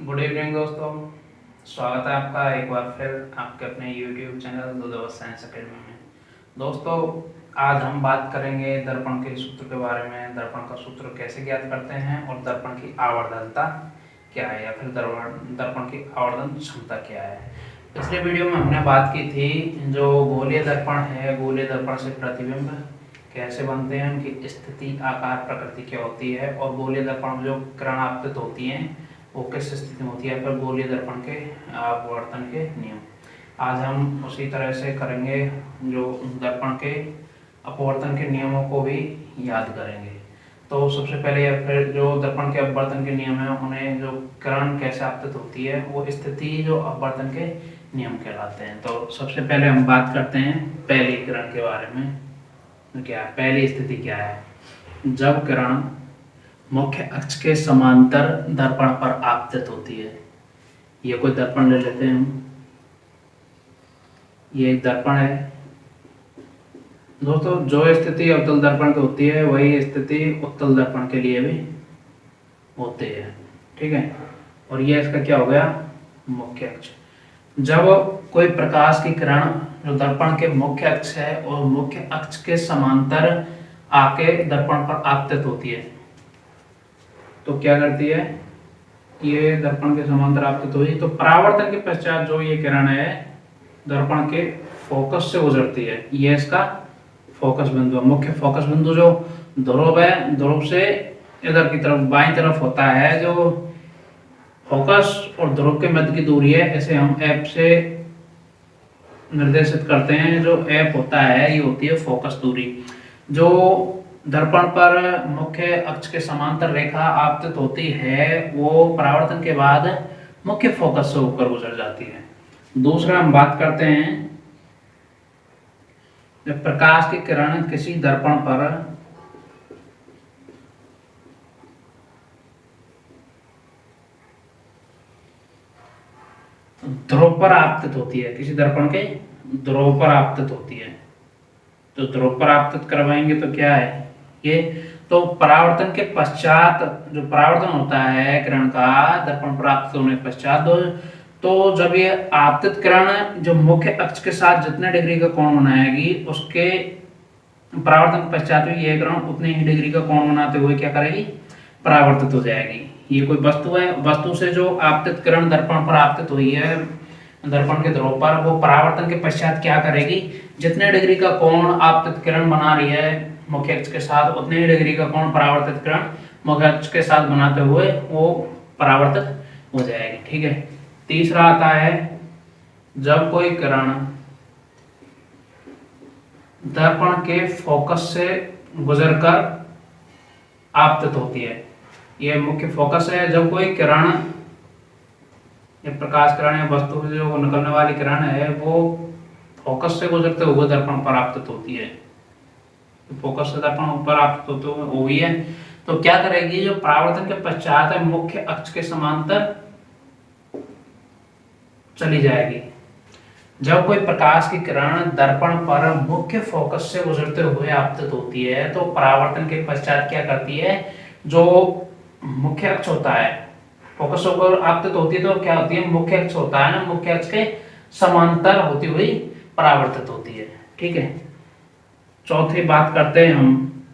Good evening दोस्तों। स्वागत है आपका एक बार फिर आपके अपने YouTube channel Doordarshan science academy में। दोस्तों, आज हम बात करेंगे दर्पण के सूत्र के बारे में। दर्पण का सूत्र कैसे ज्ञात करते हैं और दर्पण की आवर्धनता क्या है या फिर दर्पण की आवर्धन क्षमता क्या है। पिछले वीडियो में हमने बात की थी जो गोलीय दर्पण है, गोलीय दर्पण से प्रतिबिंब कैसे बनते हैं, उनकी स्थिति, आकार, प्रकृति क्या होती है, और गोलीय दर्पण में जो किरण आपतित होती हैं वो किस स्थिति में होती है, फिर गोलीय दर्पण के अपवर्तन के नियम। आज हम उसी तरह से करेंगे, जो दर्पण के अपवर्तन के नियमों को भी याद करेंगे। तो सबसे पहले या फिर जो दर्पण के अपवर्तन के नियम है, उन्हें जो किरण कैसे आपतित होती है वो स्थिति जो अपवर्तन के नियम कहलाते हैं। तो सबसे पहले हम बात करते हैं पहली किरण के बारे में। क्या पहली स्थिति क्या है? जब किरण मुख्य अक्ष के समांतर दर्पण पर आपतित होती है। ये कोई दर्पण ले लेते हैं हम, ये एक दर्पण है दोस्तों। जो स्थिति अवतल दर्पण की होती है वही स्थिति उत्तल दर्पण के लिए भी होती है, ठीक है। और ये इसका क्या हो गया? मुख्य अक्ष। जब कोई प्रकाश की किरण जो दर्पण के मुख्य अक्ष है और मुख्य अक्ष के समांतर आके दर्पण पर आपतित होती है तो क्या करती है? ये दर्पण के समांतर आपतित हुई तो परावर्तन के पश्चात जो ये किरण है दर्पण के फोकस से गुजरती है। ये इसका फोकस बिंदु है। मुख्य फोकस बिंदु जो ध्रुव है, ध्रुव से इधर की तरफ बाईं तरफ होता है। जो फोकस और ध्रुव के मध्य की दूरी है, इसे हम एफ से निर्देशित करते हैं। जो एफ होता है ये होती है फोकस दूरी। जो दर्पण पर मुख्य अक्ष के समांतर रेखा आपतित होती है वो परावर्तन के बाद मुख्य फोकस से होकर गुजर जाती है। दूसरा हम बात करते हैं जब प्रकाश की किरण किसी दर्पण पर ध्रुव पर आपतित होती है, किसी दर्पण के ध्रुव पर आपतित होती है तो ध्रुव पर आपतित करवाएंगे तो क्या है ये? तो परावर्तन के पश्चात जो परावर्तन होता है किरण का दर्पण पर आपतित होने के पश्चात, तो जब ये आपतित किरण जो मुख्य अक्ष के साथ जितने डिग्री का कोण बनाएगी उसके परावर्तन के पश्चात भी ये किरण उतने ही डिग्री का कोण बनाते हुए क्या करेगी? परावर्तित हो जाएगी। ये कोई वस्तु है, वस्तु से जो आपतित किरण दर्पण पर आपतित हुई है दर्पण के ध्रुव पर, वो परावर्तन के पश्चात क्या करेगी? जितने डिग्री का कोण आपतित किरण बना रही है मुख्य अक्ष के साथ, उतने ही डिग्री का कोण परावर्तित किरण मुख्य अक्ष के साथ बनाते हुए वो परावर्तित हो जाएगी, ठीक है। तीसरा आता है जब कोई किरण दर्पण के फोकस से गुजरकर आपतित होती है। ये मुख्य फोकस है। जब कोई किरण, ये प्रकाश किरण है, वस्तु से जो निकलने वाली किरण है वो फोकस से गुजरते हुए दर्पण पर आपतित होती है। फोकस से दर्पण पर आपतित होते हुए हुई है तो क्या करेगी? जो परावर्तन के पश्चात है मुख्य अक्ष के समांतर चली जाएगी। जब कोई प्रकाश की किरण दर्पण पर मुख्य फोकस से गुजरते हुए आपतित होती है तो परावर्तन के पश्चात क्या करती है? जो मुख्य अक्ष होता है, फोकस होकर आपतित होती है तो क्या होती है? मुख्य अक्ष होता है ना, मुख्य अक्ष के समांतर होती हुई परावर्तित होती है, ठीक है। चौथी बात करते हैं हम,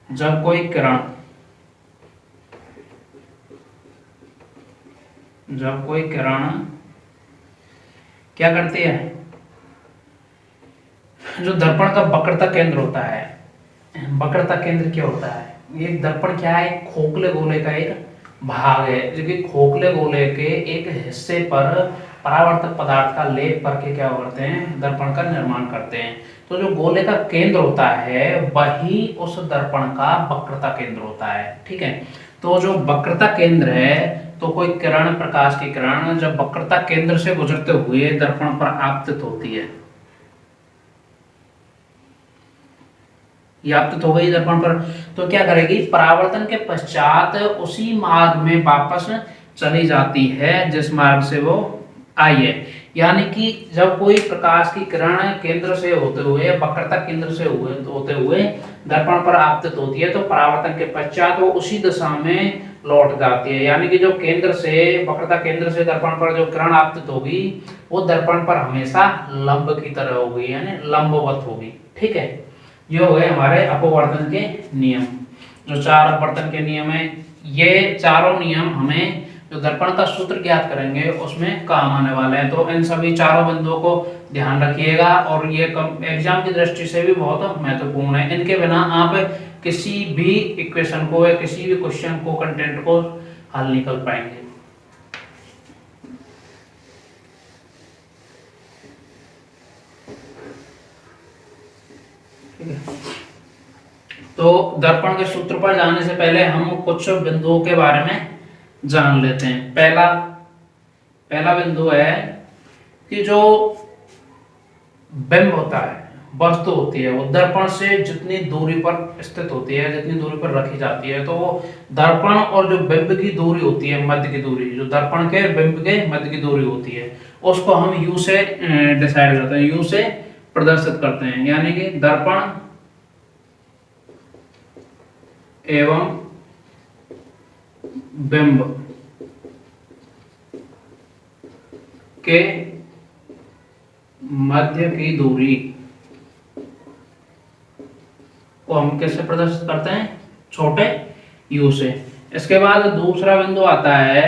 जब कोई किरण क्या करती है? जो दर्पण का वक्रता केंद्र होता है, वक्रता केंद्र क्या होता है? ये दर्पण क्या है? खोखले गोले का एक भाग है जो कि खोखले गोले के एक हिस्से पर परावर्तक पदार्थ का लेप करके क्या करते हैं? दर्पण का निर्माण करते हैं। तो जो गोले का केंद्र होता है वही उस दर्पण का वक्रता केंद्र होता है, ठीक है। तो जो वक्रता केंद्र है, तो कोई किरण, प्रकाश की किरण जब वक्रता केंद्र से गुजरते हुए दर्पण पर आपतित होती है, ये आपतित हो गई दर्पण पर, तो क्या करेगी? परावर्तन के पश्चात उसी मार्ग में वापस चली जाती है जिस मार्ग से वो आई है। यानी कि जब कोई प्रकाश की किरण केंद्र से होते हुए, वक्रता केंद्र से होते हुए दर्पण पर आपतित होती है तो परावर्तन के पश्चात वो उसी दिशा में लौट जाती है। यानी कि जो केंद्र से वक्रता केंद्र से दर्पण पर जो किरण आपतित होगी वो दर्पण पर हमेशा लंब की तरह होगी, यानी लंबवत होगी। ठीक है, ये हो गए हमारे अपवर्तन के नियम। जो चार अपवर्तन के नियम है, ये चारों नियम हमें जो दर्पण का सूत्र ज्ञात करेंगे उसमें काम आने वाले हैं। तो इन सभी चारों बिंदुओं को ध्यान रखिएगा, और ये एग्जाम की दृष्टि से भी बहुत महत्वपूर्ण है। इनके बिना आप किसी भी इक्वेशन को या किसी भी क्वेश्चन को, कंटेंट को हल नहीं कर पाएंगे। ठीक है, तो दर्पण के सूत्र पर जाने से पहले हम कुछ बिंदुओं के बारे में जान लेते हैं। पहला बिंदु है कि जो बिंब होता है, वस्तु होती है, वो दर्पण से जितनी दूरी पर स्थित होती है, जितनी दूरी पर रखी जाती है, तो वो दर्पण और जो बिंब की दूरी होती है, मध्य की दूरी, जो दर्पण के बिंब के मध्य की दूरी होती है, उसको हम यू से डिसाइड करते हैं, यू से प्रदर्शित करते हैं। यानी कि दर्पण एवं बिंब के मध्य की दूरी को हम कैसे प्रदर्शित करते हैं, छोटे u से। इसके बाद दूसरा बिंदु आता है,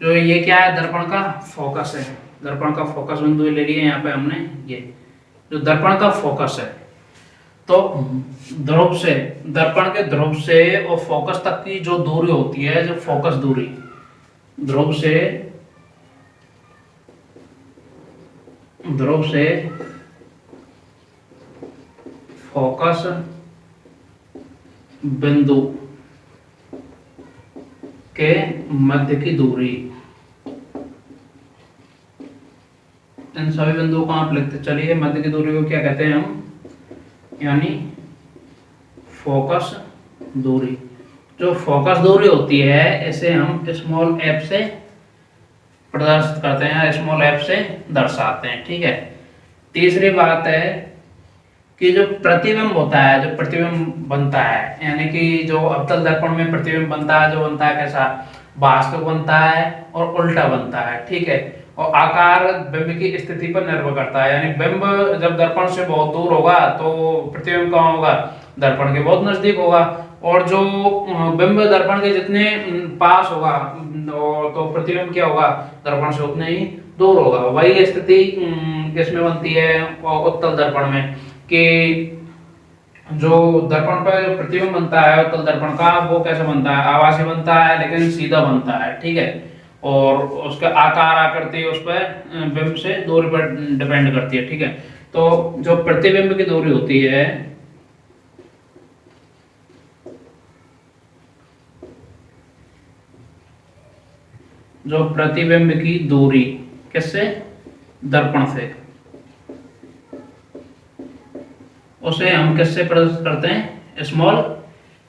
जो ये क्या है, दर्पण का फोकस है। दर्पण का फोकस बिंदु ले लिए यहाँ पे हमने, ये जो दर्पण का फोकस है। तो ध्रुव से, दर्पण के ध्रुव से और फोकस तक की जो दूरी होती है, जो फोकस दूरी, ध्रुव से फोकस बिंदु के मध्य की दूरी, इन सभी बिंदुओं को आप लिखते चलिए। मध्य की दूरी को क्या कहते हैं हम, यानी फोकस दूरी। जो फोकस दूरी होती है इसे हम स्मॉल f से प्रदर्शित करते हैं, स्मॉल f से दर्शाते हैं। ठीक है, तीसरी बात है कि जो प्रतिबिंब होता है, जो प्रतिबिंब बनता है, यानी कि जो अवतल दर्पण में प्रतिबिंब बनता है, जो बनता है कैसा, वास्तविक बनता है और उल्टा बनता है। ठीक है, और आकार बिंब की स्थिति पर निर्भर करता है। यानी बिंब जब दर्पण से बहुत दूर होगा तो प्रतिबिंब कहाँ होगा, दर्पण के बहुत नजदीक होगा, और जो बिंब दर्पण के जितने पास होगा तो प्रतिबिंब क्या होगा, दर्पण से उतने ही दूर होगा। वही स्थिति किसमें बनती है, उत्तल दर्पण में, कि जो दर्पण पर जो प्रतिबिंब बनता है उत्तल दर्पण का, वो कैसे बनता है, आभासी बनता है, लेकिन सीधा बनता है। ठीक है, और उसका आकार आकृति उस पर बिंब से दूरी पर डिपेंड करती है। ठीक है, तो जो प्रतिबिंब की दूरी होती है, जो प्रतिबिंब की दूरी किससे, दर्पण से, उसे हम किससे प्रदर्शित करते हैं, स्मॉल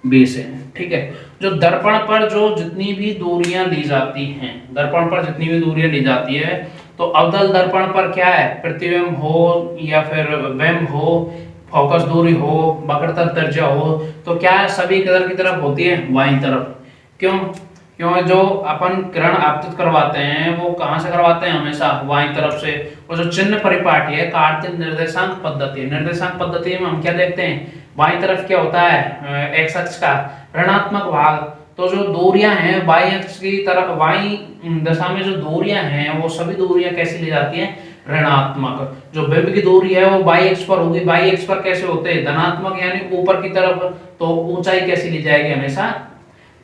b से। ठीक है, जो दर्पण पर जो जितनी भी दूरियां ली जाती हैं, दर्पण पर जितनी भी दूरियां ली जाती है, तो अवतल दर्पण पर क्या है, प्रतिबिंब हो या फिर बिंब हो, फोकस दूरी हो, वक्रता त्रिज्या हो, तो क्या है, सभी किधर की तरफ होती है, बाईं तरफ। क्यों, क्यों, जो अपन किरण आपतित करवाते हैं वो कहां से करवाते हैं, हमेशा बाईं तरफ से। और जो चिन्ह परिपाटी है, कार्तीय निर्देशांक पद्धति, निर्देशांक पद्धति में हम क्या देखते हैं, बाईं तरफ क्या होता है, एक्स अक्ष का ऋणात्मक भाग। तो जो दूरियां हैं बाईं अक्ष की तरफ, बाईं दिशा में जो दूरियां हैं, वो सभी दूरियां कैसी ली जाती हैं, ऋणात्मक। जो बिंब की दूरी है वो बाई अक्ष पर होगी। बाई अक्ष पर कैसे होते हैं, धनात्मक, यानी ऊपर की तरफ। तो ऊंचाई कैसी ली जाएगी, हमेशा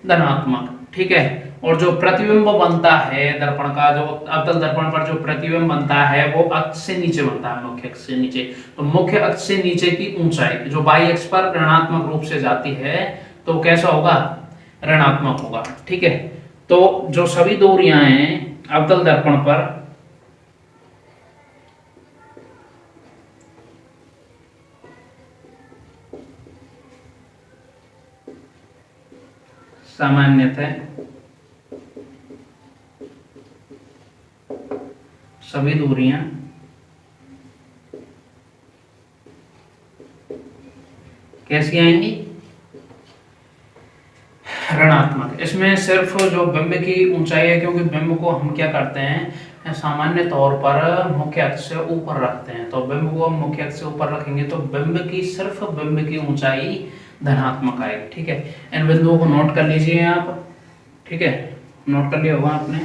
धनात्मक। ठीक है, और जो प्रतिबिंब बनता है दर्पण का, जो अवतल दर्पण पर जो प्रतिबिंब बनता है वो अक्ष से नीचे बनता है, मुख्य अक्ष से नीचे। तो मुख्य अक्ष से नीचे की ऊंचाई जो बाई अक्ष पर ऋणात्मक रूप से जाती है, तो कैसा होगा, ऋणात्मक होगा। ठीक है, तो जो सभी दूरियां हैं अवतल दर्पण पर, सामान्यतः सभी दूरियां कैसी आएंगी, ऋणात्मक। इसमें इसमें सिर्फ जो बिंब की ऊंचाई है, क्योंकि बिंब को हम क्या करते हैं सामान्य तौर पर मुख्य अक्ष से ऊपर रखते हैं, तो बिंब को हम मुख्य अक्ष से ऊपर रखेंगे तो बिंब की सिर्फ बिंब की ऊंचाई धनात्मक आएगी। ठीक है, इन बिंदुओं को नोट कर लीजिए आप। ठीक है, नोट कर लिया होगा आपने।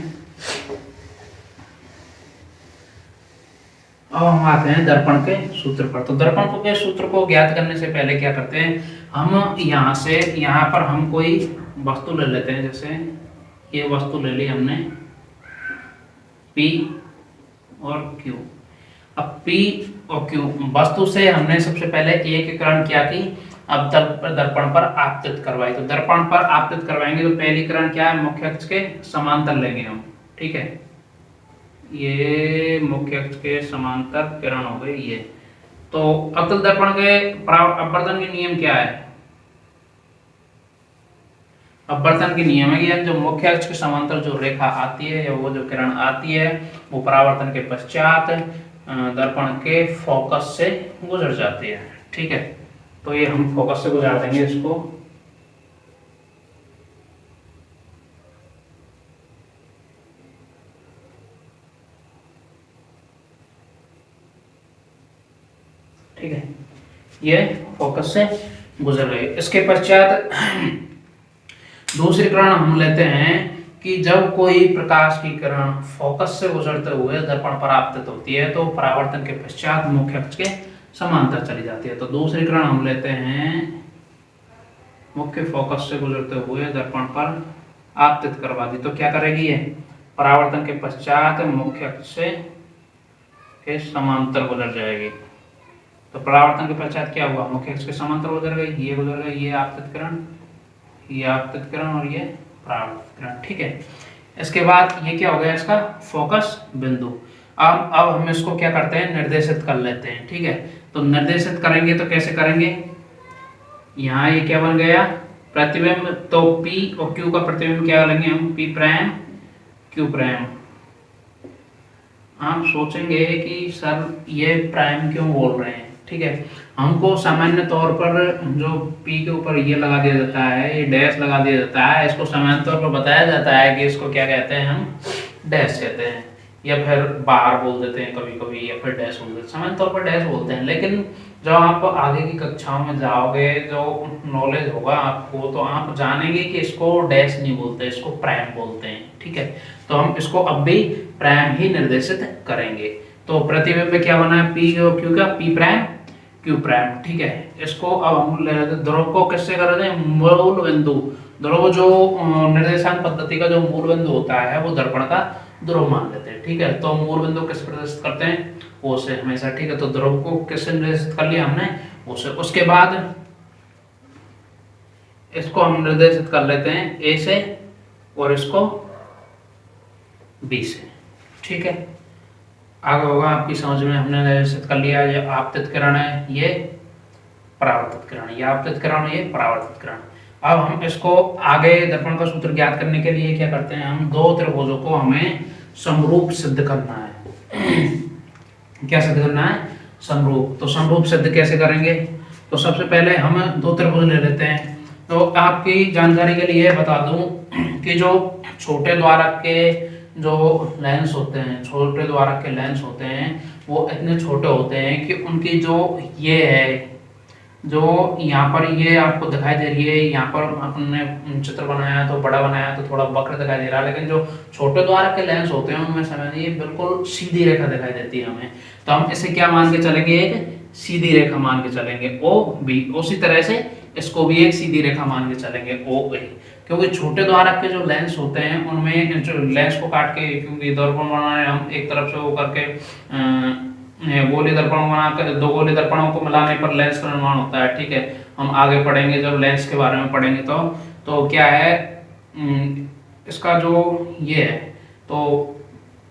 अब हम आते हैं दर्पण के सूत्र पर। तो दर्पण के सूत्र को ज्ञात करने से पहले क्या करते हैं, हम यहाँ से यहाँ पर हम कोई वस्तु ले लेते हैं। जैसे ये वस्तु ले ली हमने P और Q। अब P और Q वस्तु से हमने सबसे पहले एक किरण क्या की, अब दर्पण पर आपतित करवाई। तो दर्पण पर आपतित करवाएंगे तो पहली किरण क्या है, मुख्य अक्ष के समांतर लेंगे हम। ठीक है, ये मुख्य अक्ष के समांतर किरण हो गई ये। तो अवतल दर्पण के अपवर्तन के नियम क्या है, अपवर्तन के नियम है कि जो मुख्य अक्ष के समांतर जो रेखा आती है या वो जो किरण आती है वो परावर्तन के पश्चात दर्पण के फोकस से गुजर जाती है। ठीक है, तो ये हम फोकस से गुजार देंगे इसको। ठीक है, ये फोकस से गुजर गई। इसके पश्चात दूसरी किरण हम लेते हैं कि जब कोई प्रकाश की किरण फोकस से गुजरते हुए दर्पण पर आपतित होती है तो परावर्तन के पश्चात मुख्य अक्ष के समांतर चली जाती है। तो दूसरी किरण हम लेते हैं मुख्य फोकस से गुजरते हुए दर्पण पर आपतित करवा दी, तो क्या करेगी ये, परावर्तन के पश्चात मुख्य अक्ष से के समांतर गुजर जाएगी। तो परावर्तन के पश्चात क्या हुआ, मुख्य अक्ष के समांतर गुजर गई, ये गुजर गई, ये आपतित किरण, ये आपतित किरण और ये परावर्तित किरण। ठीक है, इसके बाद ये क्या हो गया, इसका फोकस बिंदु। अब हम इसको क्या करते हैं, निर्देशित कर लेते हैं। ठीक है, तो निर्देशित करेंगे तो कैसे करेंगे, यहाँ ये क्या बन गया, प्रतिबिंब। तो P और Q का प्रतिबिंब क्या लेंगे हम, P प्राइम Q प्राइम। आप सोचेंगे कि सर ये प्राइम क्यों बोल रहे हैं। ठीक है, हमको सामान्य तौर पर जो P के ऊपर ये लगा दिया जाता है, ये डैश लगा दिया जाता है, इसको सामान्य तौर पर बताया जाता है कि इसको क्या कहते हैं, हम डैश कहते हैं, या फिर बार बोल देते हैं कभी कभी, या फिर डैश बोल देते हैं, सामान्य तौर पर डैश बोलते हैं। लेकिन जब आप आगे की कक्षाओं में जाओगे, जो नॉलेज होगा आपको, तो आप जानेंगे कि इसको डैश नहीं बोलते, इसको प्राइम बोलते हैं। ठीक है, तो हम इसको अब भी प्राइम ही निर्देशित करेंगे। तो प्रतिबिंब क्या बना है, P और Q का, P प्राइम Q प्राइम। ठीक है, इसको अब हम ले लेते हैं, ध्रुव को किससे कर रहे हैं, मूल बिंदु। ध्रुव जो निर्देशांक पद्धति का जो मूल बिंदु होता है वो दर्पण का ध्रुव मान लेते हैं। ठीक है, तो मूल बिंदु किस प्रदर्शित करते हैं, वो से हमेशा। ठीक है, तो ध्रुव को किससे निर्देशित कर लिया हमने, वो से। उसके बाद इसको हम निर्देशित कर लेते हैं A से और इसको B से। ठीक है, आगे होगा आपकी समझ में, हमने निर्देशित कर लिया, ये आपतित किरण है, ये परावर्तित किरण, ये आपतित किरण, ये परावर्तित किरण। अब हम इसको आगे दर्पण का सूत्र ज्ञात करने के लिए क्या करते हैं, हम दो त्रिभुजों को हमें समरूप सिद्ध करना है। क्या सिद्ध करना है, समरूप। तो समरूप सिद्ध कैसे करेंगे, तो सबसे पहले हम दो त्रिभुज ले लेते हैं। तो आपकी जानकारी के लिए बता दूं कि जो छोटे द्वारक के जो लेंस होते हैं, छोटे द्वारक के लेंस होते हैं, वो इतने छोटे होते हैं कि उनकी जो ये है, जो यहाँ पर ये आपको दिखाई दे रही है, यहाँ पर हमने चित्र बनाया तो बड़ा बनाया तो थोड़ा वक्र दिखाई दे रहा है, लेकिन जो छोटे द्वारक के लेंस होते हैं उनमें समझिए बिल्कुल सीधी रेखा दिखाई देती है हमें। तो हम इसे क्या मान के चलेंगे, एक सीधी रेखा मान के चलेंगे, OB। उसी तरह से इसको भी एक सीधी रेखा मान के चलेंगे, OA। क्योंकि छोटे द्वारक के जो लेंस होते हैं उनमें जो लेंस को काट के, क्योंकि दर्पण बनाने हम एक तरफ से वो करके गोली दर्पण बनाकर, दो गोली दर्पणों को मिलाने पर लेंस का निर्माण होता है। ठीक है, हम आगे पढ़ेंगे जब लेंस के बारे में पढ़ेंगे तो क्या है, इसका जो ये है, तो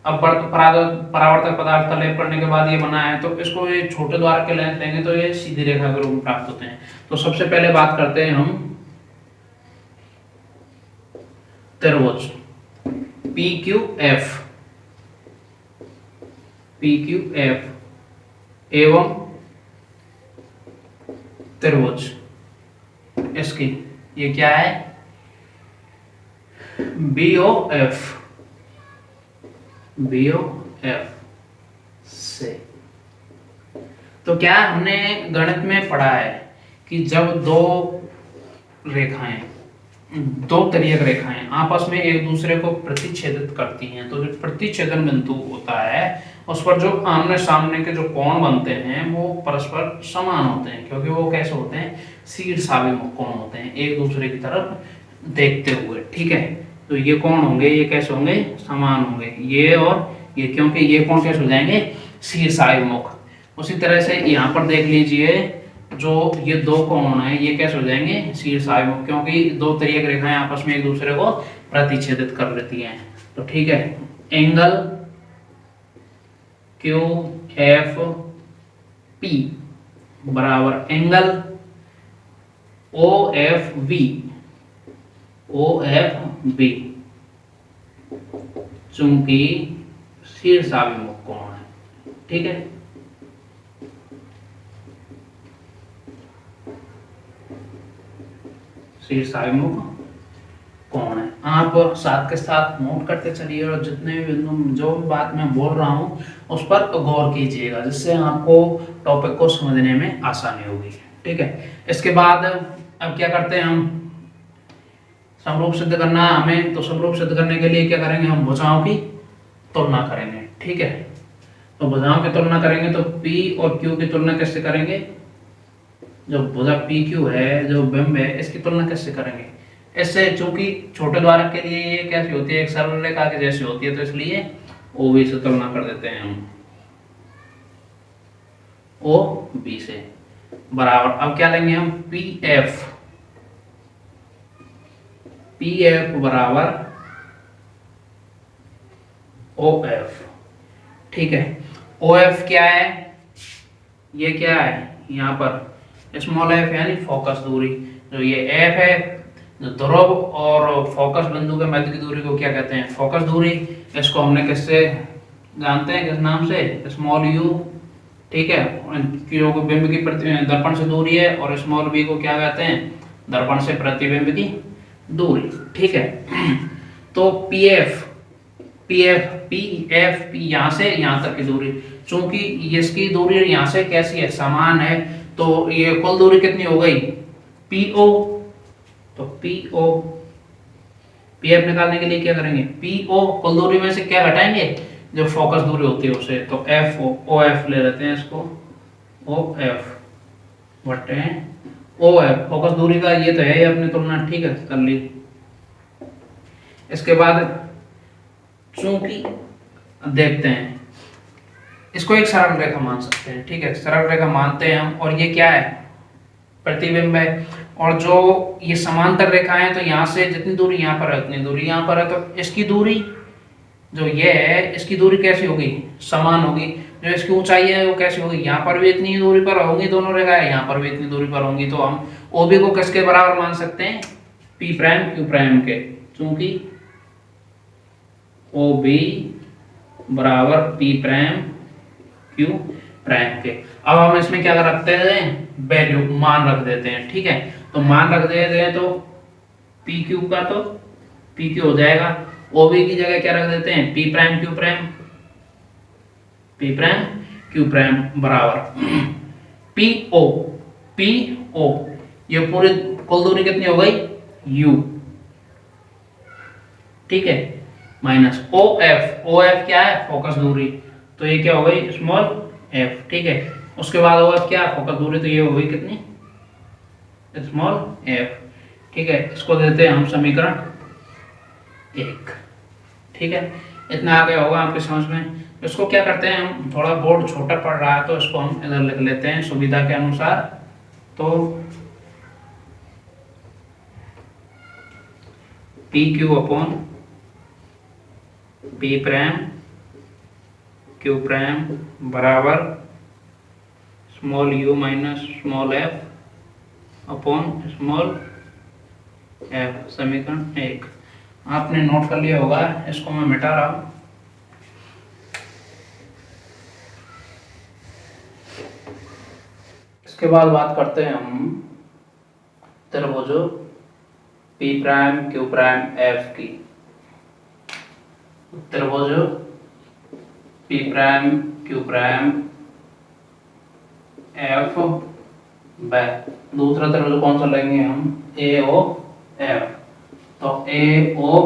अब परावर्तक पदार्थ का लेप करने के बाद ये बना है, तो इसको ये छोटे द्वारक के लेंस लेंगे तो ये सीधी रेखा के रूप में प्राप्त होते हैं। तो सबसे पहले बात करते हैं हम त्रिभुज PQF एवं त्रिभुज इसकी, ये क्या है, BOF, BOF से। तो क्या हमने गणित में पढ़ा है कि जब दो रेखाएं, दो तलीयक रेखाएं आपस में एक दूसरे को प्रतिच्छेदित करती हैं, तो जो प्रतिच्छेदन बिंदु होता है उस पर जो आमने सामने के जो कोण बनते हैं वो परस्पर समान होते हैं, क्योंकि वो कैसे होते हैं, शीर्षाभिमुख कोण होते हैं, एक दूसरे की तरफ देखते हुए। ठीक है, तो ये कोण होंगे, ये कैसे होंगे, समान होंगे, ये और ये, क्योंकि ये कोण कैसे हो जाएंगे, शीर्षाभिमुख। उसी तरह से यहाँ पर देख लीजिए, जो ये दो कोण हैं ये कैसे हो जाएंगे, शीर्षाभिमुख, क्योंकि दो तलीयक रेखाएं आपस में एक दूसरे को प्रतिच्छेदित कर लेती हैं। तो ठीक है, एंगल QFP बराबर एंगल OFB, OFB चूंकि शीर्षाभिमुख कोण है। ठीक है, शीर्षाभिमुख कोण है। आप साथ के साथ नोट करते चलिए और जितने भी बिंदु, जो बात मैं बोल रहा हूँ उस पर गौर कीजिएगा, जिससे आपको टॉपिक को समझने में आसानी होगी। ठीक है, इसके बाद अब क्या करते हैं हम, समरूप सिद्ध करना हमें, तो समरूप सिद्ध करने के लिए क्या करेंगे, हम भुजाओं की तुलना करेंगे। ठीक है, तो भुजाओं की तुलना करेंगे तो P और Q की तुलना कैसे करेंगे, जो भुजा PQ है, जो बिंब है, इसकी तुलना कैसे करेंगे, इससे, चूंकि छोटे द्वारक के लिए ये कैसी होती है, एक सरल रेखा के जैसी होती है, तो इसलिए OB से तुलना कर देते हैं हम, OB से बराबर। अब क्या लेंगे हम, PF, PF बराबर OF। ठीक है, OF क्या है, ये क्या है, यहाँ पर स्मॉल f यानी फोकस दूरी, जो ये f है, जो ध्रुव और फोकस बिंदु के मध्य की दूरी को क्या कहते हैं, फोकस दूरी। इसको हमने किससे जानते हैं, किस नाम से, स्मॉल u। ठीक है, जो बिंब की दर्पण से दूरी है, और स्मॉल b को क्या कहते हैं, दर्पण से प्रतिबिंब की दूरी। ठीक है, तो PF यहाँ से यहाँ तक की दूरी, चूंकि इसकी दूरी यहाँ से कैसी है, समान है, तो ये कुल दूरी कितनी हो गई, PO। तो PF निकालने के लिए क्या करेंगे, PO कुल दूरी में से क्या घटाएंगे, जो फोकस दूरी होती है उसे, तो OF ले लेते हैं इसको, OF बटे OF, फोकस दूरी का ये तो है ही अपनी तुलना। ठीक है, कर ली। इसके बाद चूंकि देखते हैं, इसको एक सरल रेखा मान सकते हैं। ठीक है, सरल रेखा मानते हैं हम, और ये क्या है, प्रतिबिंब है, और जो ये समांतर रेखा है, तो यहाँ से जितनी दूरी यहाँ पर है उतनी दूरी यहाँ पर है, तो इसकी दूरी जो ये है, इसकी दूरी कैसी होगी, समान होगी। जो इसकी ऊंचाई है वो कैसी होगी, यहाँ पर भी इतनी दूरी पर होंगी दोनों रेखाएं, यहाँ पर भी इतनी दूरी पर होंगी, तो हम OB को किसके बराबर मान सकते हैं, P प्राइम Q प्राइम के, चूंकि OB बराबर P प्राइम Q प्राइम के। अब हम इसमें क्या रखते हैं, वैल्यू, मान रख देते हैं। ठीक है, तो मान रख देते हैं, तो PQ का तो PQ हो जाएगा, OB की जगह क्या रख देते हैं, P prime Q prime, P prime Q prime बराबर PO, ये पूरी कुल दूरी कितनी हो गई, U। ठीक है, माइनस OF क्या है, फोकस दूरी, तो ये क्या हो गई, स्मॉल f। ठीक है, उसके बाद OF क्या है, फोकस दूरी, तो ये हो गई कितनी, स्मॉल f। ठीक है, इसको देते हैं हम समीकरण 1। ठीक है, इतना आ गया होगा आपके समझ में। इसको क्या करते हैं हम, थोड़ा बोर्ड छोटा पड़ रहा है तो इसको हम इधर लिख लेते हैं सुविधा के अनुसार। तो PQ upon P prime Q prime बराबर small u minus small f upon small f, समीकरण 1। आपने नोट कर लिया होगा, इसको मैं मिटा रहा हूं। इसके बाद बात करते हैं हम त्रिभुज P prime Q prime F की। त्रिभुज P prime Q prime F by दूसरा त्रिभुज कौन सा लेंगे हम, ए ओ एफ। तो ए ओ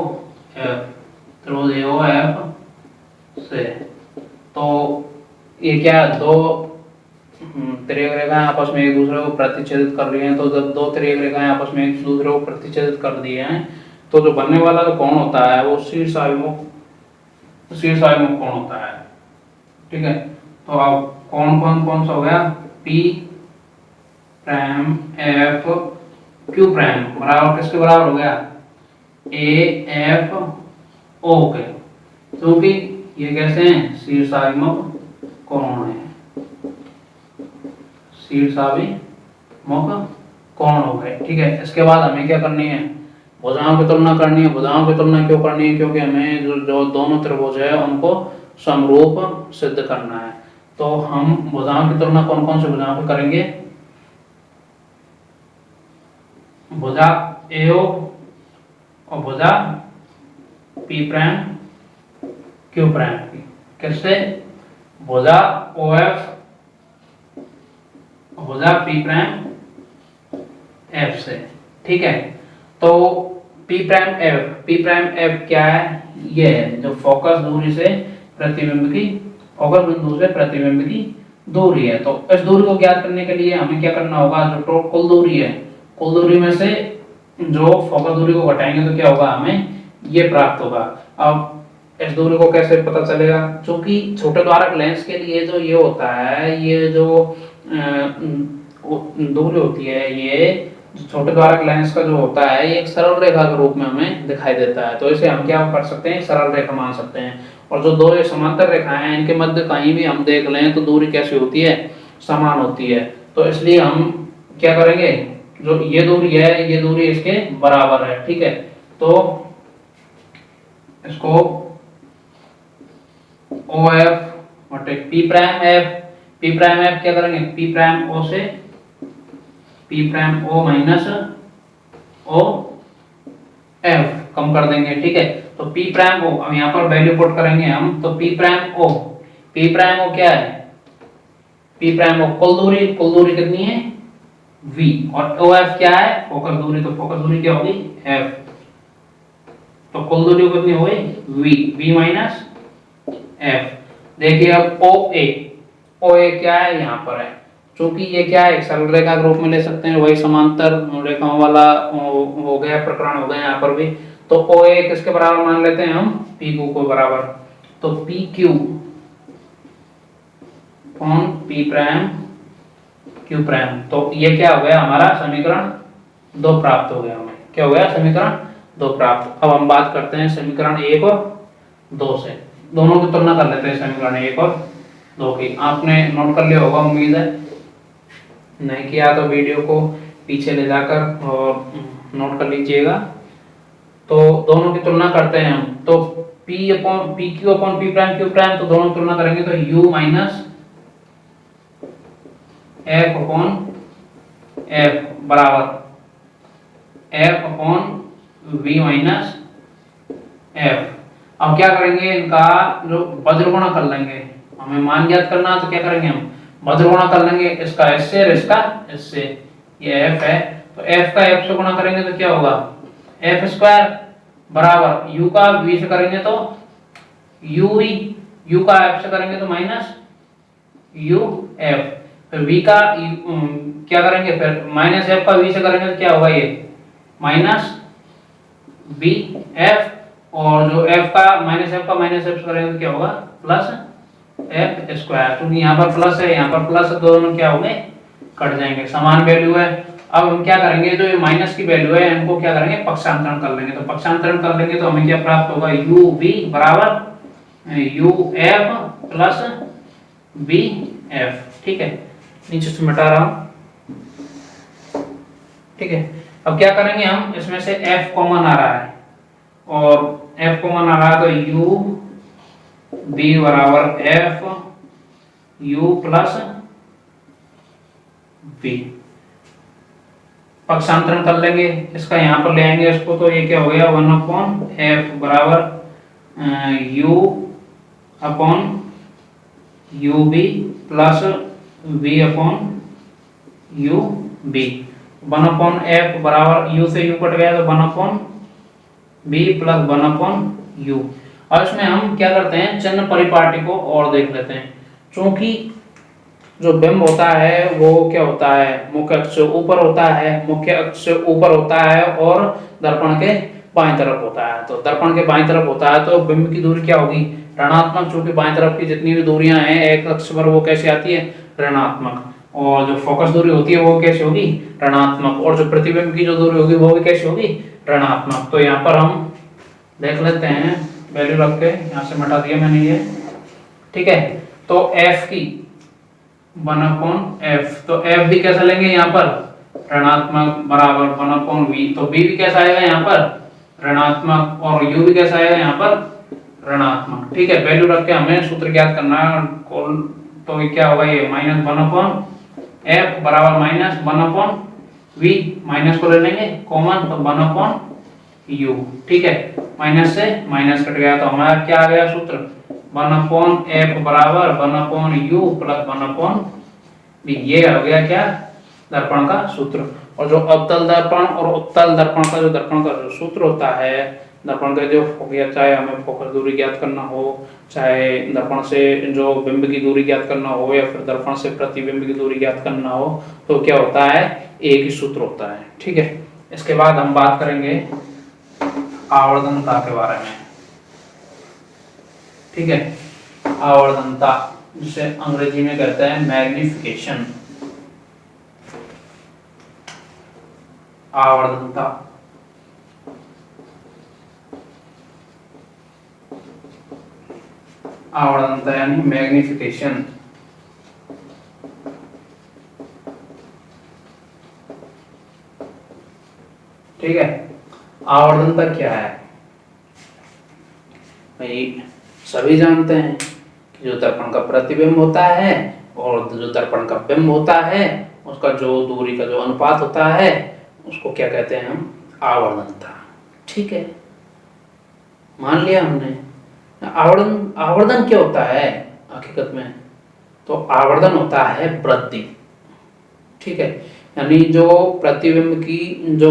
एफ, त्रिभुज ए ओ एफ से, तो ये क्या दो तिर्यक रेखाएं आपस में एक दूसरे को प्रतिच्छेदित कर रही हैं। तो जब दो तिर्यक रेखाएं आपस में एक दूसरे को प्रतिच्छेदित कर दिए हैं तो जो बनने वाला जो कोण होता है वो शीर्ष अभिमुख कोण होता है। ठीक है, तो अब कोण कौन सा हो गया, P prime F Q prime बराबर किसके बराबर हो गया, ए एफ ओ के, क्योंकि ये कैसे हैं, शीर्षाभिमुख कोण है, शीर्षाभिमुख कोण हो गए। ठीक है, इसके बाद हमें क्या करनी है, भुजाओं की तुलना करनी है। भुजाओं की तुलना क्यों करनी है, क्योंकि हमें जो दोनों त्रिभुज है उनको समरूप सिद्ध करना है। तो हम भुजाओं की तुलना कौन कौन से भुजाओं की करेंगे, भुजा एओ और भुजा पी प्राइम क्यू प्राइम की, किससे, भुजा ओ एफ भुजा पी प्राइम एफ से। ठीक है, तो पी प्राइम एफ क्या है, ये जो फोकस दूरी से प्रतिबिंब की, फोकस बिंदु से प्रतिबिंब की दूरी है। तो इस दूरी को ज्ञात करने के लिए हमें क्या करना होगा, जो कुल दूरी है, कुल दूरी में से जो फोकस दूरी को घटाएंगे तो क्या होगा, हमें ये प्राप्त होगा। अब इस दूरी को कैसे पता चलेगा, क्योंकि छोटे द्वारक लेंस के लिए जो ये होता है, ये जो दूरी होती है, ये छोटे द्वारक लेंस का जो होता है ये एक सरल रेखा के रूप में हमें दिखाई देता है। तो इसे हम क्या कर सकते हैं, सरल रेखा मान सकते हैं। और जो दो समांतर रेखाएं हैं इनके मध्य कहीं भी हम देख लें तो दूरी कैसी होती है, समान होती है। तो इसलिए हम क्या करेंगे, जो ये दूरी है ये दूरी इसके बराबर है। ठीक है, तो इसको ओ एफ बटे पी प्राइम एफ क्या करेंगे, पी प्राइम ओ से P prime O minus O F कम कर देंगे। ठीक है, तो पी प्राइम ओ, अब यहाँ पर वैल्यू पुट करेंगे हम, तो पी प्राइम ओ क्या है, पी प्राइम ओ कुल दूरी कितनी है, v, और ओ एफ क्या है, फोकस दूरी, तो फोकस दूरी क्या होगी, f, तो कुल दूरी कितनी हो गई, v माइनस f। देखिए अब ओ ए क्या है, यहाँ पर है, क्योंकि ये क्या है, सरल रेखा के रूप में ले सकते हैं, वही समांतर रेखाओं वाला हो गया, प्रकरण हो गया यहाँ पर भी। तो ओ ए किसके बराबर मान लेते हैं हम, पी क्यू को बराबर, तो P Q upon P prime Q prime, तो ये क्या हो गया, हमारा समीकरण 2 प्राप्त हो गया। हमें क्या हो गया, समीकरण 2 प्राप्त। अब हम बात करते हैं समीकरण 1 और 2 से, दोनों की तुलना कर लेते हैं, समीकरण 1 और 2 की। आपने नोट कर लिया होगा, उम्मीद है, नहीं किया तो वीडियो को पीछे ले जाकर और नोट कर लीजिएगा। तो दोनों की तुलना करते हैं हम, तो P Q upon P prime Q prime, तो दोनों तुलना करेंगे तो u minus F upon F बराबर F upon V minus F. अब क्या करेंगे, इनका जो वज्रगुणा कर लेंगे, हमें मान ज्ञात करना, तो क्या करेंगे हम, वज्रगुणा कर लेंगे, इसका इससे और इसका इससे, ये एफ है, तो एफ का एफ से गुणा करेंगे तो क्या होगा, एफ स्क्वायर बराबर यू का वी से करेंगे तो यू वी, यू का एफ से करेंगे तो माइनस यू एफ, फिर v का क्या करेंगे, फिर माइनस एफ का v से करेंगे तो क्या होगा, ये माइनस बी एफ, और जो f का माइनस एफ से करेंगे तो क्या होगा, प्लस एफ स्क्वायर, क्योंकि यहाँ पर प्लस है यहाँ पर प्लस है, दोनों क्या होंगे, कट जाएंगे, समान वैल्यू है। अब हम क्या करेंगे, जो ये माइनस की वैल्यू है इनको क्या करेंगे, पक्षांतरण कर लेंगे, तो पक्षांतरण कर लेंगे तो हमें क्या प्राप्त होगा, यू बी बराबर U F plus B F. ठीक है, नीचे से मिटा रहा हूं। ठीक है, अब क्या करेंगे हम, इसमें से f कॉमन आ रहा है और f कॉमन आ रहा है, तो u b बराबर f u प्लस b, पक्षांतरण कर लेंगे, इसका यहां पर ले आएंगे इसको, तो ये क्या हो गया, 1/f बराबर U upon U B plus V upon U B. 1/f बराबर यू से यू कट गया तो 1/b प्लस 1/u। और इसमें हम क्या करते हैं, चिन्ह परिपाटी को और देख लेते हैं। चूंकि जो बिंब होता है वो क्या होता है, मुख्य अक्ष से ऊपर होता है, मुख्य अक्ष से ऊपर होता है और दर्पण के बाईं तरफ होता है। तो दर्पण के बाईं तरफ होता है तो बिंब की दूरी क्या होगी, ऋणात्मक। चूंकि बाईं तरफ की जितनी भी दूरियां हैं एक अक्ष पर वो कैसे आती है, ऋणात्मक। और जो फोकस दूरी होती है वो कैसे होगी, ऋणात्मक। और जो प्रतिबिंब की जो दूरी होगी वो भी कैसे होगी, ऋणात्मक। तो यहाँ पर हम देख लेते हैं, वैल्यू रख के यहाँ से मिटा दिया मैंने ये, ठीक है। तो f की 1/f, तो f भी कैसा लेंगे यहाँ पर, ऋणात्मक बराबर 1/v। तो b भी कैसा आएगा यहाँ पर, ऋणात्मक। और u भी कैसा आएगा यहाँ पर, ऋणात्मक, ठीक है। वैल्यू रख के हमें सूत्र ज्ञात करना है। तो ये क्या होगा, ये -1/f बराबर -1/v। माइनस को ले लेंगे कॉमन, तो 1/u, ठीक है। माइनस से माइनस कट गया तो हमारा क्या आ गया सूत्र, 1/f बराबर 1/u प्लस 1/v। ये हो गया क्या, दर्पण का सूत्र। और जो अवतल दर्पण और उत्तल दर्पण का जो दर्पण का जो सूत्र होता है, दर्पण का जो चाहे हमें फोकस दूरी ज्ञात करना हो, चाहे दर्पण से जो बिंब की दूरी ज्ञात करना हो, या फिर दर्पण से प्रतिबिंब की दूरी ज्ञात करना हो, तो क्या होता है, एक ही सूत्र होता है, ठीक है। इसके बाद हम बात करेंगे आवर्धनता के बारे में, ठीक है। आवर्धनता जिसे अंग्रेजी में कहते हैं मैग्निफिकेशन। आवर्धनता, आवर्धनता यानी मैग्निफिकेशन। ठीक है। आवर्धनता क्या है भाई, सभी जानते हैं कि जो दर्पण का प्रतिबिंब होता है और जो दर्पण का बिंब होता है उसका जो दूरी का जो अनुपात होता है उसको क्या कहते हैं हम, आवर्धनता, ठीक है। मान लिया हमने। आवर्धन, आवर्धन क्या होता है हकीकत में, तो आवर्धन होता है वृद्धि, ठीक है। यानी जो प्रतिबिंब की जो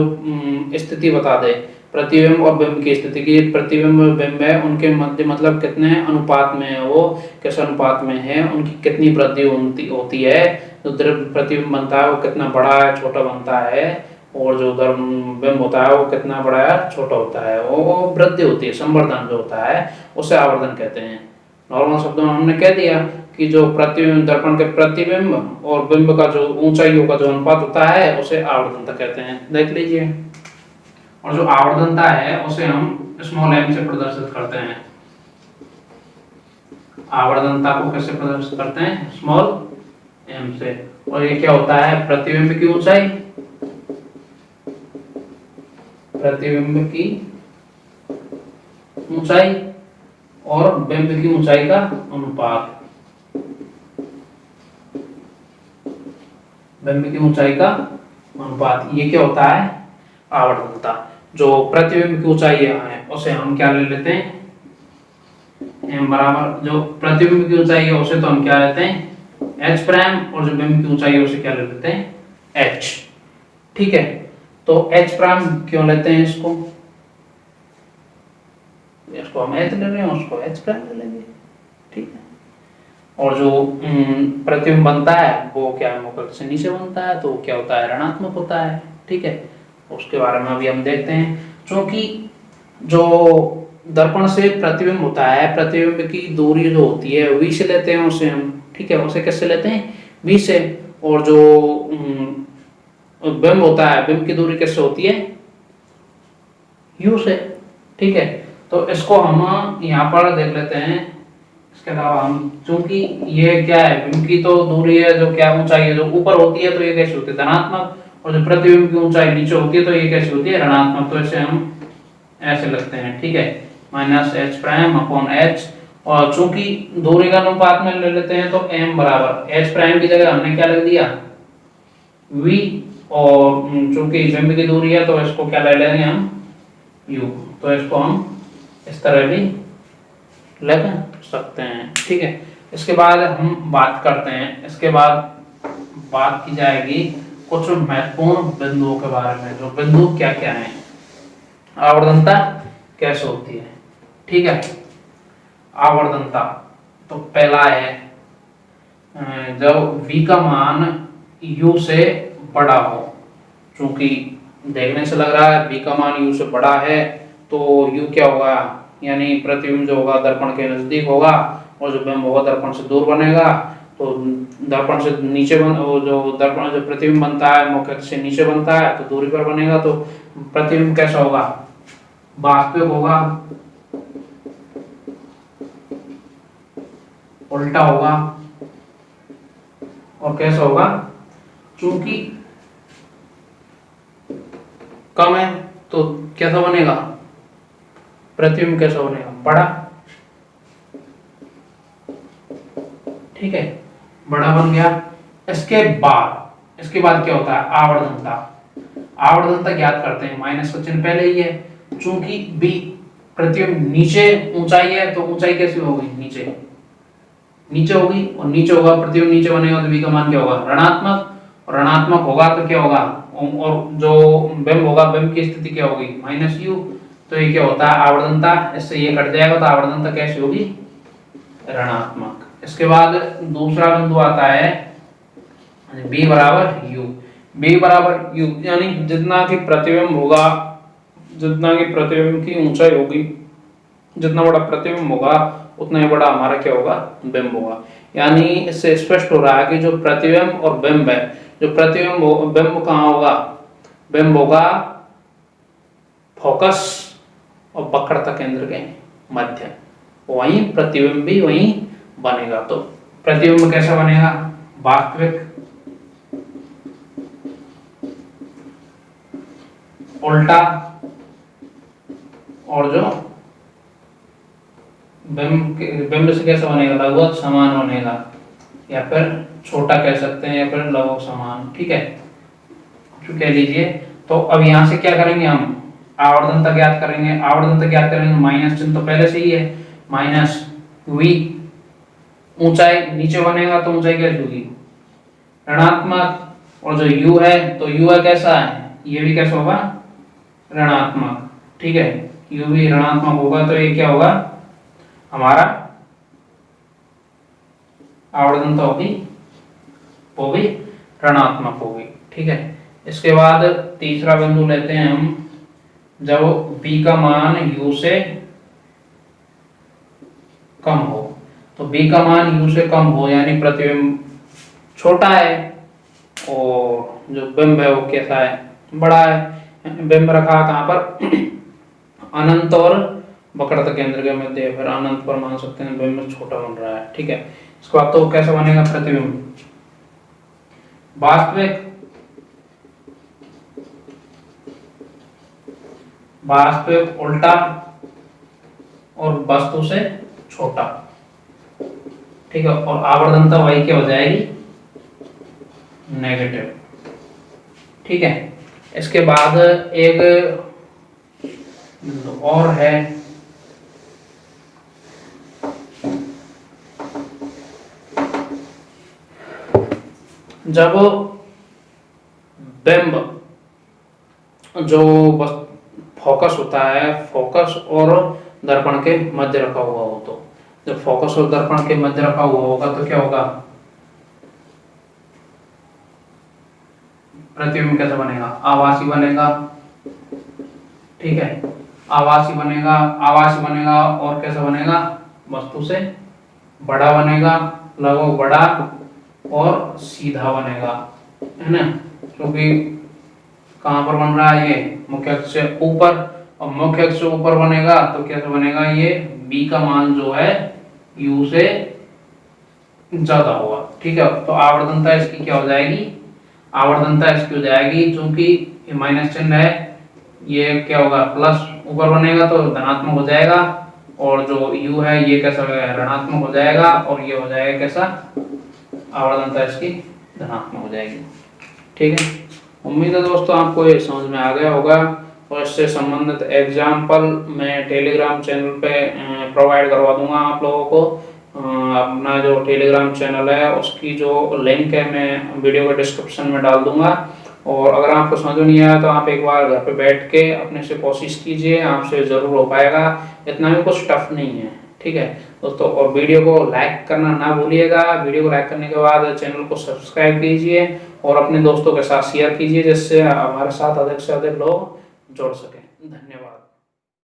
स्थिति बता दे, प्रतिबिंब और बिंब की स्थिति की, प्रतिबिंब बिंब है उनके मध्य मतलब कितने अनुपात में है, वो किस अनुपात में है, उनकी कितनी वृद्धि होती है, जो प्रतिबिंब बनता है वो कितना बड़ा है छोटा बनता है, और जो बिंब होता है वो कितना बड़ा है छोटा होता है, वो वृद्धि होती है, संवर्धन जो होता है उसे आवर्धन कहते हैं। नॉर्मल शब्दों में हमने कह दिया कि जो प्रतिबिंब, दर्पण के प्रतिबिंब और बिंब का जो ऊंचाइयों का जो अनुपात होता है उसे आवर्धनता कहते हैं। देख लीजिए। और जो आवर्धनता है उसे हम स्मॉल m से प्रदर्शित करते हैं। आवर्धनता को कैसे प्रदर्शित करते हैं, स्मॉल m से। और ये क्या होता है, प्रतिबिंब की ऊंचाई, प्रतिबिंब की ऊंचाई और बिंब की ऊंचाई का अनुपात, बिंब की ऊंचाई का अनुपात, ये क्या होता है, आवर्धनता। जो प्रतिबिंब की ऊंचाई है उसे हम क्या ले लेते हैं, m बराबर, जो प्रतिबिंब की ऊंचाई है उसे तो हम क्या लेते हैं h प्राइम, और जो बिंब की ऊंचाई है उसे क्या ले लेते हैं h, ठीक है। तो h प्राइम क्यों लेते हैं, इसको हम h ले रहे हैं, उसको h प्राइम ले लेंगे, ठीक है। और जो प्रतिबिंब बनता है वो क्या है, मुख से नीचे बनता है, तो क्या होता है, ऋणात्मक होता है, ठीक है। उसके बारे में अभी हम देखते हैं। क्योंकि जो दर्पण से प्रतिबिंब होता है, प्रतिबिंब की दूरी जो होती है v से लेते हैं उसे हम, ठीक है। उसे कैसे लेते हैं, v से। और जो बिंब होता है, बिंब की दूरी कैसे होती है, u से, ठीक है। तो इसको हम यहाँ पर देख लेते हैं। इसके अलावा हम, चूंकि ये क्या है, बिंब की तो दूरी है, जो क्या ऊंचाई है जो ऊपर होती है, तो ये कैसे होती है, धनात्मक। और जो प्रतिबिंब की ऊंचाई नीचे होती है तो ये कैसे होती है, ऋणात्मक। तो इसे हम ऐसे लिखते हैं, ठीक है, -h प्राइम अपॉन h। और चूंकि दूरी का अनुपात में ले लेते हैं तो m बराबर h प्राइम की जगह हमने क्या लिख दिया, v। और चूंकि बिंब की दूरी है तो इसको क्या ले लेंगे हम, u। तो इसको हम इस तरह भी लिख सकते हैं। ठीक है, इसके बाद हम बात करते हैं, इसके बाद बात की जाएगी कुछ महत्वपूर्ण बिंदुओं के बारे में। जो बिंदु क्या क्या है, आवर्धनता कैसे होती है। ठीक है, आवर्धनता तो पहला है जब v का मान u से बड़ा हो। चूंकि देखने से लग रहा है v का मान u से बड़ा है तो u क्या होगा, यानी प्रतिबिंब जो होगा दर्पण के नजदीक होगा और जो बिंब होगा दर्पण से दूर बनेगा। तो दर्पण से नीचे वो जो दर्पण जो प्रतिबिंब बनता है मुख्य अक्ष से नीचे बनता है तो दूरी पर बनेगा। तो प्रतिबिंब कैसा होगा, वास्तविक होगा, उल्टा होगा और कैसा होगा, चूंकि कम है तो कैसा बनेगा, प्रतिबिंब कैसा बनेगा, बड़ा। ठीक है, बड़ा बन गया। इसके बाद क्या होता है, आवर्धनता। आवर्धनता ज्ञात करते हैं, माइनस का चिन्ह पहले ही है। चूंकि बी प्रतिबिंब नीचे ऊंचाई है तो ऊंचाई कैसी होगी, नीचे नीचे होगी और नीचे होगा, प्रतिबिंब नीचे बनेगा तो बी का मान क्या होगा, ऋणात्मक। और ऋणात्मक होगा तो क्या होगा, और जो बिंब होगा बिंब की स्थिति क्या होगी, माइनस यू। तो ये क्या होता है, आवर्धनता। इससे ये कट जाएगा तो आवर्धनता कैसी होगी, ऋणात्मक। इसके बाद दूसरा बिंदु आता है b बराबर u। b बराबर u यानी जितना की प्रतिबिंब होगा, जितना की प्रतिबिंब की ऊंचाई होगी, जितना बड़ा प्रतिबिंब होगा उतना ही बड़ा हमारा क्या होगा, बिंब होगा। यानी इससे स्पष्ट हो रहा है कि जो प्रतिबिंब और बिंब है, जो प्रतिबिंब बिंब कहाँ होगा, बिंब होगा फोकस और वक्रता केंद्र के मध्य, वहीं प्रतिबिंब भी वहीं बनेगा। तो प्रतिबिंब कैसा बनेगा, वास्तविक, उल्टा, और जो बिंब से कैसा बनेगा, लगभग समान बनेगा, या फिर छोटा कह सकते हैं, या फिर लगभग समान। ठीक है, तो कह लीजिए। तो अब यहां से क्या करेंगे, हम आवर्धनता ज्ञात करेंगे। आवर्धनता ज्ञात करेंगे, माइनस चिन्ह तो पहले से ही है, माइनस v। ऊंचाई नीचे बनेगा तो ऊंचाई कैसी होगी, ऋणात्मक। और जो u है तो u है कैसा है, ये भी कैसा होगा, ऋणात्मक। ठीक है, u भी ऋणात्मक होगा तो ये क्या होगा, हमारा आवर्धनता होगी वो भी ऋणात्मक होगी। ठीक है, इसके बाद तीसरा बिंदु लेते हैं हम, जब b का मान u से कम हो। तो b का मान u से कम हो यानी प्रतिबिंब छोटा है और जो बिंब है वो कैसा है, बड़ा है। बिंब रखा कहाँ पर, अनंत और वक्रता केंद्र के मध्य, फिर अनंत पर मान सकते हैं, बिंब छोटा बन रहा है। ठीक है, इसके बाद तो कैसा बनेगा प्रतिबिंब, वास्तविक, वास्तविक, उल्टा और वस्तु से छोटा। ठीक है, और आवर्धनता वही क्या हो जाएगी, नेगेटिव। ठीक है, इसके बाद एक और है, जब बिंब जो फोकस होता है, फोकस और दर्पण के मध्य रखा हुआ हो, तो जब फोकस और दर्पण के मध्य रखा हुआ होगा तो क्या होगा, प्रतिबिंब कैसा बनेगा, आभासी बनेगा। ठीक है, आभासी बनेगा, आभासी बनेगा और कैसा बनेगा, वस्तु से बड़ा बनेगा, लगभग बड़ा और सीधा बनेगा, है ना। क्योंकि कहां पर बन रहा है, ये मुख्य अक्ष से ऊपर, और मुख्य अक्ष से ऊपर बनेगा तो कैसे बनेगा, ये b का मान जो है u से ज्यादा होगा। ठीक है, तो आवर्धनता इसकी क्या हो जाएगी, आवर्धनता इसकी हो जाएगी, क्योंकि ये माइनस चिन्ह है, ये क्या होगा, प्लस ऊपर बनेगा तो धनात्मक हो जाएगा, और जो u है ये कैसा ऋणात्मक हो जाएगा, और ये हो जाएगा कैसा, आवर्धनता इसकी धनात्मक हो जाएगी। ठीक है, उम्मीद है दोस्तों आपको ये समझ में आ गया होगा। और इससे संबंधित एग्जाम्पल मैं टेलीग्राम चैनल पे प्रोवाइड करवा दूंगा आप लोगों को। अपना जो टेलीग्राम चैनल है उसकी जो लिंक है मैं वीडियो के डिस्क्रिप्शन में डाल दूंगा। और अगर आपको समझ नहीं आया तो आप एक बार घर पे बैठ के अपने से कोशिश कीजिए, आपसे ज़रूर हो पाएगा। इतना भी कुछ टफ नहीं है, ठीक है दोस्तों। और वीडियो को लाइक करना ना भूलिएगा। वीडियो को लाइक करने के बाद चैनल को सब्सक्राइब कीजिए और अपने दोस्तों के साथ शेयर कीजिए, जिससे हमारे साथ अधिक से अधिक लोग जुड़ सकें। धन्यवाद।